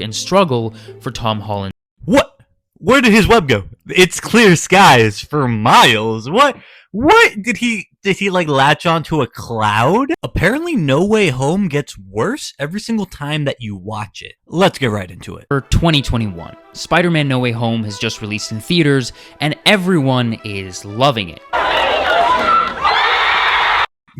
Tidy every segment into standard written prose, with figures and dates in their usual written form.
and struggle for Tom Holland. What? Where did his web go? It's clear skies for miles. What? What did he like latch onto a cloud? Apparently No Way Home gets worse every single time that you watch it. Let's get right into it. For 2021, Spider-Man No Way Home has just released in theaters and everyone is loving it.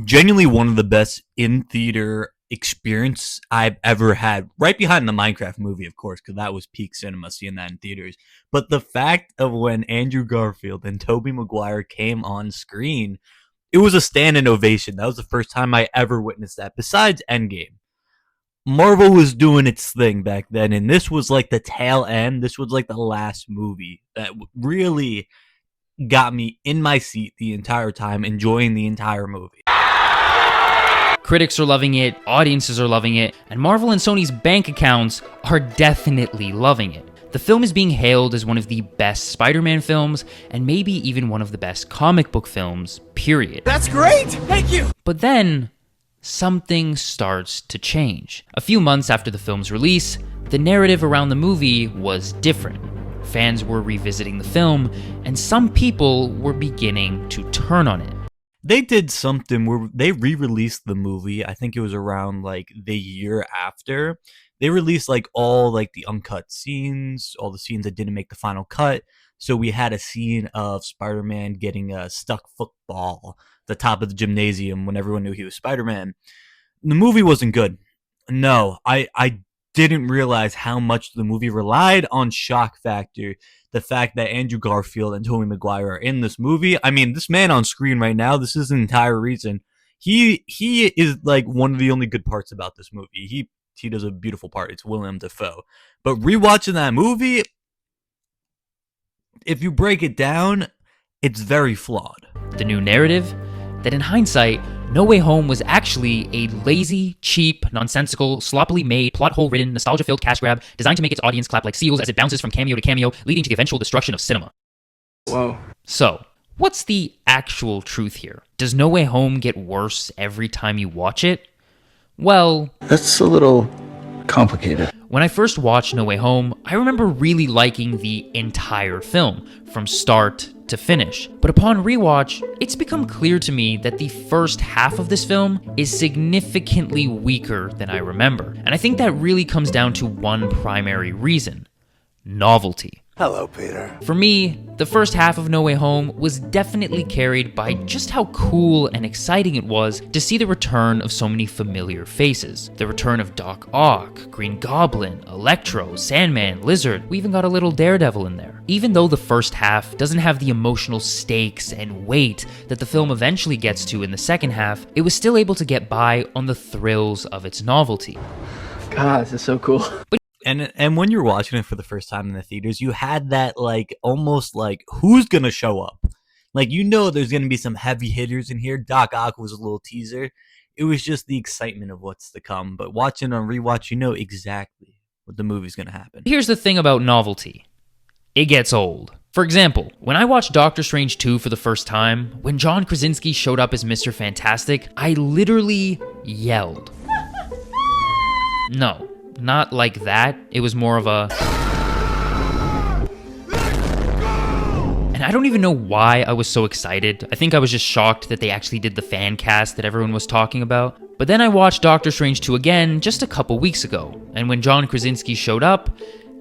Genuinely one of the best in-theater experience I've ever had. Right behind the Minecraft movie, of course, because that was peak cinema, seeing that in theaters. But the fact of when Andrew Garfield and Tobey Maguire came on screen, it was a standing ovation. That was the first time I ever witnessed that, besides Endgame. Marvel was doing its thing back then, and this was like the tail end. This was like the last movie that really got me in my seat the entire time, enjoying the entire movie. Critics are loving it, audiences are loving it, and Marvel and Sony's bank accounts are definitely loving it. The film is being hailed as one of the best Spider-Man films, and maybe even one of the best comic book films, period. That's great! Thank you! But then, something starts to change. A few months after the film's release, the narrative around the movie was different. Fans were revisiting the film, and some people were beginning to turn on it. They did something where they re-released the movie. I think it was around like the year after. They released like all like the uncut scenes, all the scenes that didn't make the final cut. So we had a scene of Spider-Man getting a stuck football at the top of the gymnasium when everyone knew he was Spider-Man. The movie wasn't good. No, I didn't realize how much the movie relied on shock factor. The fact that Andrew Garfield and Tobey Maguire are in this movie. I mean, this man on screen right now, this is the entire reason. He is like one of the only good parts about this movie. He does a beautiful part. It's Willem Dafoe. But rewatching that movie, if you break it down, it's very flawed. The new narrative? That in hindsight, No Way Home was actually a lazy, cheap, nonsensical, sloppily made, plot hole-ridden, nostalgia-filled cash grab designed to make its audience clap like seals as it bounces from cameo to cameo, leading to the eventual destruction of cinema. Whoa. So, what's the actual truth here? Does No Way Home get worse every time you watch it? Well, That's a little complicated. when I first watched No Way Home, I remember really liking the entire film, from start to finish. But upon rewatch, it's become clear to me that the first half of this film is significantly weaker than I remember. And I think that really comes down to one primary reason: novelty. Hello, Peter. For me, the first half of No Way Home was definitely carried by just how cool and exciting it was to see the return of so many familiar faces. The return of Doc Ock, Green Goblin, Electro, Sandman, Lizard, we even got a little Daredevil in there. Even though the first half doesn't have the emotional stakes and weight that the film eventually gets to in the second half, it was still able to get by on the thrills of its novelty. God, this is so cool. And when you're watching it for the first time in the theaters, you had that like almost like who's gonna show up? Like, you know, there's gonna be some heavy hitters in here. Doc Ock was a little teaser. It was just the excitement of what's to come. But watching on rewatch, you know exactly what the movie's gonna happen. Here's the thing about novelty. It gets old. For example, when I watched Doctor Strange 2 for the first time, when John Krasinski showed up as Mr. Fantastic, I literally yelled. No, not like that. It was more of a... And I don't even know why I was so excited. I think I was just shocked that they actually did the fan cast that everyone was talking about. But then I watched Doctor Strange 2 again just a couple weeks ago, and when John Krasinski showed up,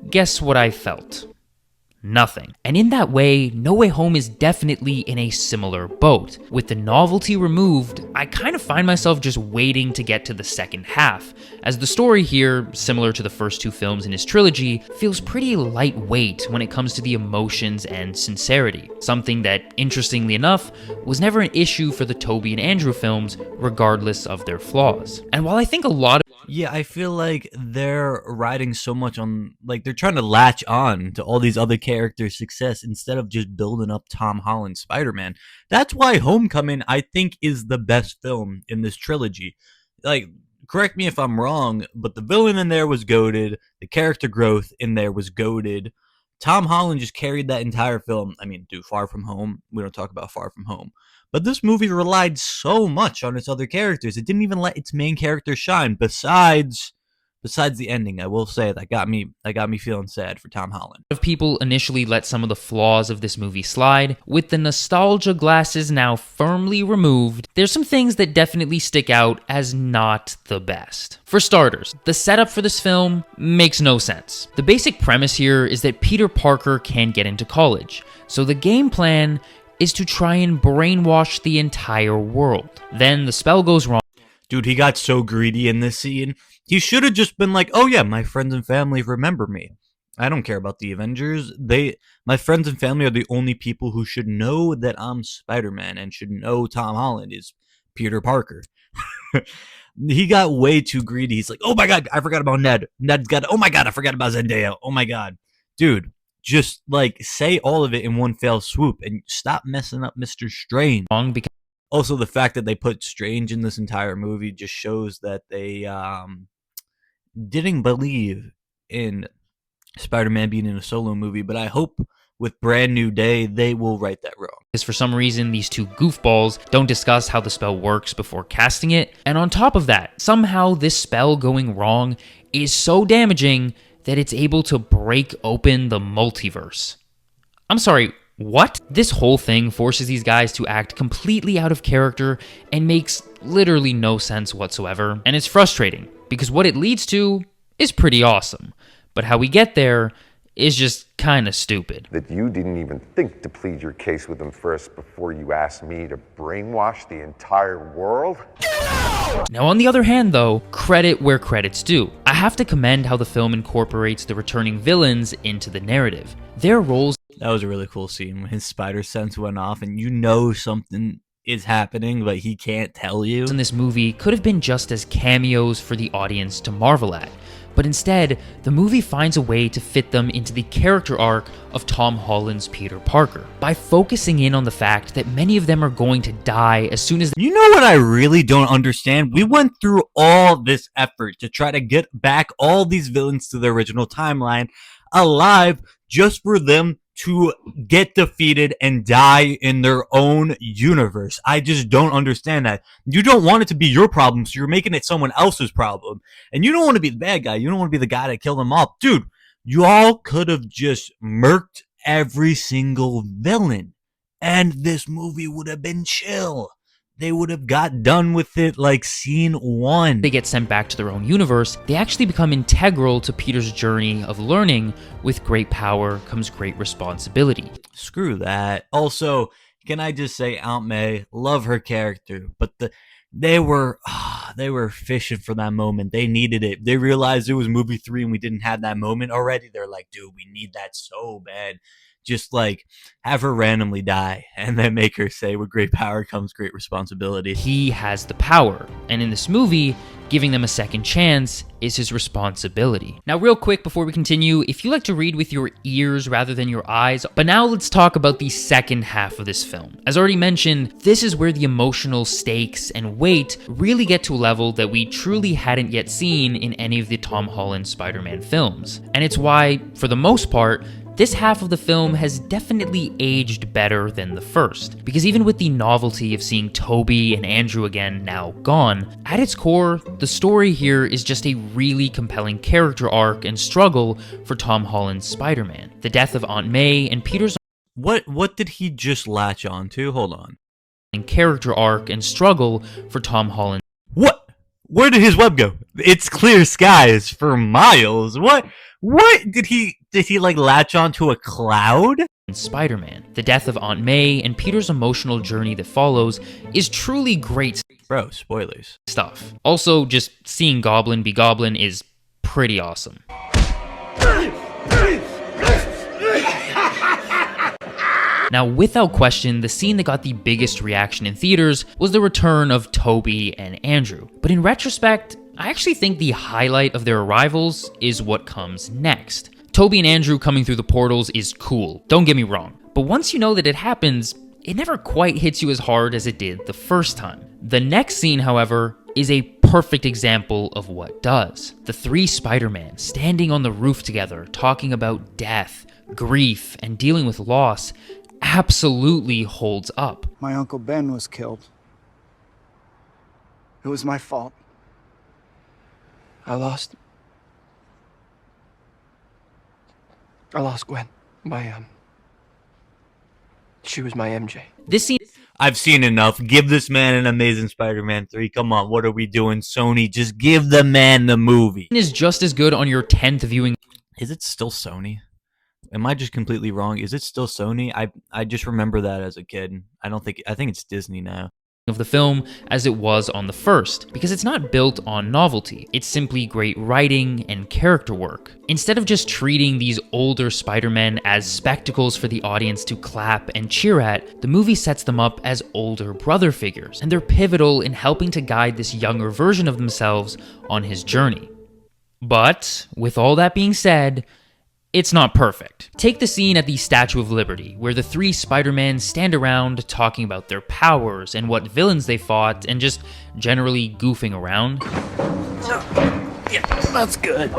guess what I felt? Nothing. And in that way, No Way Home is definitely in a similar boat. With the novelty removed, I kind of find myself just waiting to get to the second half, as the story here, similar to the first two films in his trilogy, feels pretty lightweight when it comes to the emotions and sincerity. Something that, interestingly enough, was never an issue for the Tobey and Andrew films, regardless of their flaws. And while I think a lot of... Yeah, I feel like they're riding so much on, like, they're trying to latch on to all these other characters' success instead of just building up Tom Holland's Spider-Man. That's why Homecoming, I think, is the best film in this trilogy. Like, correct me if I'm wrong, but the villain in there was goated. The character growth in there was goated. Tom Holland just carried that entire film. I mean, dude, Far From Home, we don't talk about Far From Home. But this movie relied so much on its other characters. It didn't even let its main character shine, besides besides the ending, I will say that got me feeling sad for Tom Holland. Of people initially let some of the flaws of this movie slide. With the nostalgia glasses now firmly removed, there's some things that definitely stick out as not the best. For starters, the setup for this film makes no sense. The basic premise here is that Peter Parker can't get into college, so the game plan is to try and brainwash the entire world. Then the spell goes wrong. Dude, he got so greedy in this scene. He should have just been like, oh yeah, my friends and family remember me. I don't care about the Avengers. My friends and family are the only people who should know that I'm Spider-Man and should know Tom Holland is Peter Parker. He got way too greedy. He's like, oh my god, I forgot about Ned. Oh my god, I forgot about Zendaya. Oh my god. Dude, just like say all of it in one fell swoop and stop messing up Mr. Strange. Because also, the fact that they put Strange in this entire movie just shows that they didn't believe in Spider-Man being in a solo movie, but I hope with Brand New Day, they will right that wrong. For some reason, these two goofballs don't discuss how the spell works before casting it, and on top of that, somehow this spell going wrong is so damaging that it's able to break open the multiverse. I'm sorry, what? This whole thing forces these guys to act completely out of character and makes literally no sense whatsoever, and it's frustrating, because what it leads to is pretty awesome, but how we get there is just kind of stupid. That you didn't even think to plead your case with them first before you asked me to brainwash the entire world? Now, on the other hand, though, credit where credit's due. I have to commend how the film incorporates the returning villains into the narrative. Their roles... That was a really cool scene when his spider sense went off and you know something is happening, but he can't tell you. In this movie could have been just as cameos for the audience to marvel at. But instead, the movie finds a way to fit them into the character arc of Tom Holland's Peter Parker, by focusing in on the fact that many of them are going to die as soon as... You know what I really don't understand? We went through all this effort to try to get back all these villains to the original timeline alive just for them to get defeated and die in their own universe. I just don't understand that. You don't want it to be your problem, so you're making it someone else's problem. And you don't want to be the bad guy. You don't want to be the guy that killed them all. Dude, you all could have just murked every single villain, and this movie would have been chill. They would have got done with it like scene one. They get sent back to their own universe. They actually become integral to Peter's journey of learning. With great power comes great responsibility. Screw that. Also, can I just say Aunt May, love her character, but they were fishing for that moment. They needed it. They realized it was movie 3 and we didn't have that moment already. They're like, dude, we need that so bad. Just like have her randomly die and then make her say, with great power comes great responsibility. He has the power, and in this movie, giving them a second chance is his responsibility. Now, real quick before we continue, if you like to read with your ears rather than your eyes, but now let's talk about the second half of this film. As already mentioned, this is where the emotional stakes and weight really get to a level that we truly hadn't yet seen in any of the Tom Holland Spider-Man films. And it's why, for the most part, this half of the film has definitely aged better than the first, because even with the novelty of seeing Tobey and Andrew again now gone, at its core, the story here is just a really compelling character arc and struggle for Tom Holland's Spider-Man. The death of Aunt May and Peter's What did he just latch on to? Hold on. Character arc and struggle for Tom Holland. What? Where did his web go? It's clear skies for miles. What did he like latch onto a cloud? Spider-Man. The death of Aunt May and Peter's emotional journey that follows is truly great. Bro, spoilers. Stuff. Also, just seeing Goblin be Goblin is pretty awesome. Now, without question, the scene that got the biggest reaction in theaters was the return of Tobey and Andrew. But in retrospect, I actually think the highlight of their arrivals is what comes next. Tobey and Andrew coming through the portals is cool, don't get me wrong. But once you know that it happens, it never quite hits you as hard as it did the first time. The next scene, however, is a perfect example of what does. The three Spider-Man standing on the roof together, talking about death, grief, and dealing with loss absolutely holds up. My Uncle Ben was killed. It was my fault. I lost him. I lost Gwen. She was my MJ. This scene I've seen enough. Give this man an Amazing Spider-Man 3. Come on, what are we doing, Sony? Just give the man the movie. is just as good on your 10th viewing Is it still Sony? Am I just completely wrong? Is it still Sony? I just remember that as a kid. I think it's Disney now. of the film as it was on the first, because it's not built on novelty. It's simply great writing and character work. Instead of just treating these older Spider-Men as spectacles for the audience to clap and cheer at, the movie sets them up as older brother figures, and they're pivotal in helping to guide this younger version of themselves on his journey. But, with all that being said, it's not perfect. Take the scene at the Statue of Liberty, where the three Spider-Men stand around talking about their powers and what villains they fought, and just generally goofing around. Yeah, that's good.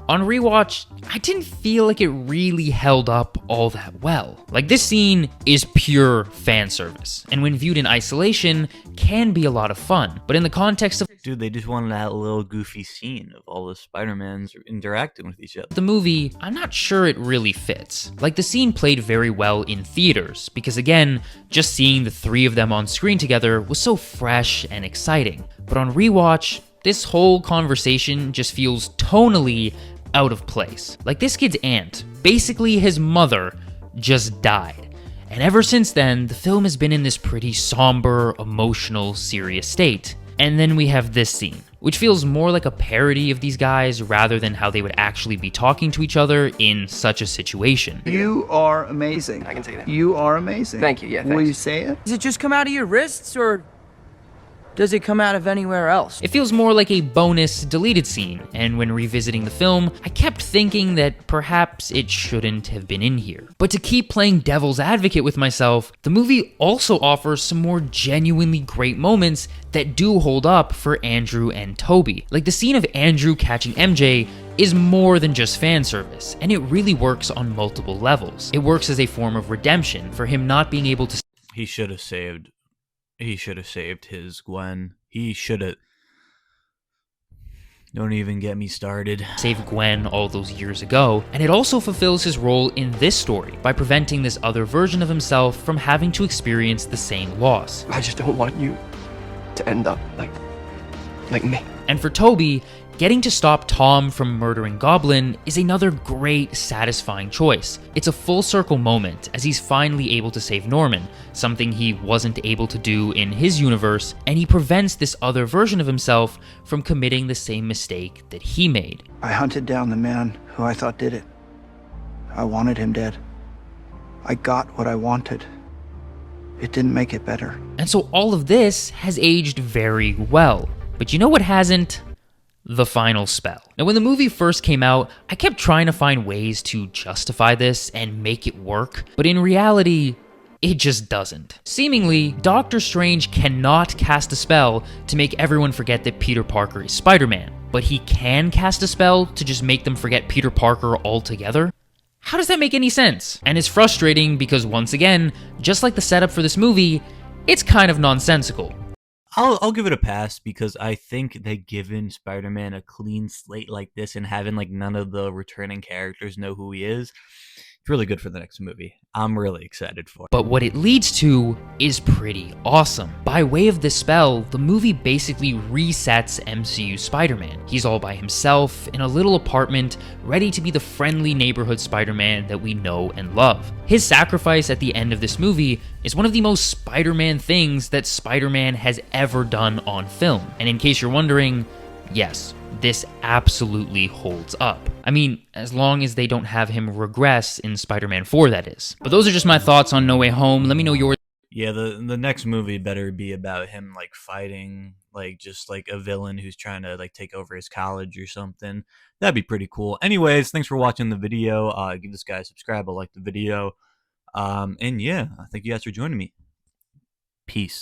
On rewatch, I didn't feel like it really held up all that well. Like, this scene is pure fan service, and when viewed in isolation, can be a lot of fun. But in the context of Dude, they just wanted that little goofy scene of all the Spider-Mans interacting with each other. the movie, I'm not sure it really fits. Like, the scene played very well in theaters, because again, just seeing the three of them on screen together was so fresh and exciting. But on rewatch, this whole conversation just feels tonally out of place. Like, this kid's aunt, basically his mother, just died. And ever since then, the film has been in this pretty somber, emotional, serious state. And then we have this scene, which feels more like a parody of these guys rather than how they would actually be talking to each other in such a situation. You are amazing. I can say that. You are amazing. Thank you, yeah, Will thanks. you say it? Does it just come out of your wrists, or does it come out of anywhere else? It feels more like a bonus deleted scene, and when revisiting the film, I kept thinking that perhaps it shouldn't have been in here. But to keep playing devil's advocate with myself, the movie also offers some more genuinely great moments that do hold up for Andrew and Toby. Like, the scene of Andrew catching MJ is more than just fan service, and it really works on multiple levels. It works as a form of redemption for him not being able to He should have saved his Gwen. He should have. Don't even get me started. save Gwen all those years ago, and it also fulfills his role in this story by preventing this other version of himself from having to experience the same loss. I just don't want you to end up like me. And for Toby, getting to stop Tom from murdering Goblin is another great, satisfying choice. It's a full circle moment as he's finally able to save Norman, something he wasn't able to do in his universe, and he prevents this other version of himself from committing the same mistake that he made. I hunted down the man who I thought did it. I wanted him dead. I got what I wanted. It didn't make it better. And so all of this has aged very well. But you know what hasn't? The final spell. Now, when the movie first came out, I kept trying to find ways to justify this and make it work, but in reality, it just doesn't. Seemingly, Doctor Strange cannot cast a spell to make everyone forget that Peter Parker is Spider-Man, but he can cast a spell to just make them forget Peter Parker altogether? How does that make any sense? And it's frustrating because, once again, just like the setup for this movie, it's kind of nonsensical. I'll give it a pass because I think that giving Spider-Man a clean slate like this and having like none of the returning characters know who he is, it's really good for the next movie. I'm really excited for it. But what it leads to is pretty awesome. By way of this spell, the movie basically resets MCU Spider-Man. He's all by himself in a little apartment, ready to be the friendly neighborhood Spider-Man that we know and love. His sacrifice at the end of this movie is one of the most Spider-Man things that Spider-Man has ever done on film. And in case you're wondering, yes, this absolutely holds up. I mean, as long as they don't have him regress in Spider-Man 4, that is. But those are just my thoughts on No Way Home. Let me know yours. Yeah, the next movie better be about him like fighting like just like a villain who's trying to like take over his college or something. That'd be pretty cool. Anyways, thanks for watching the video. Give this guy a subscribe, like the video. And yeah, thank you guys for joining me. Peace.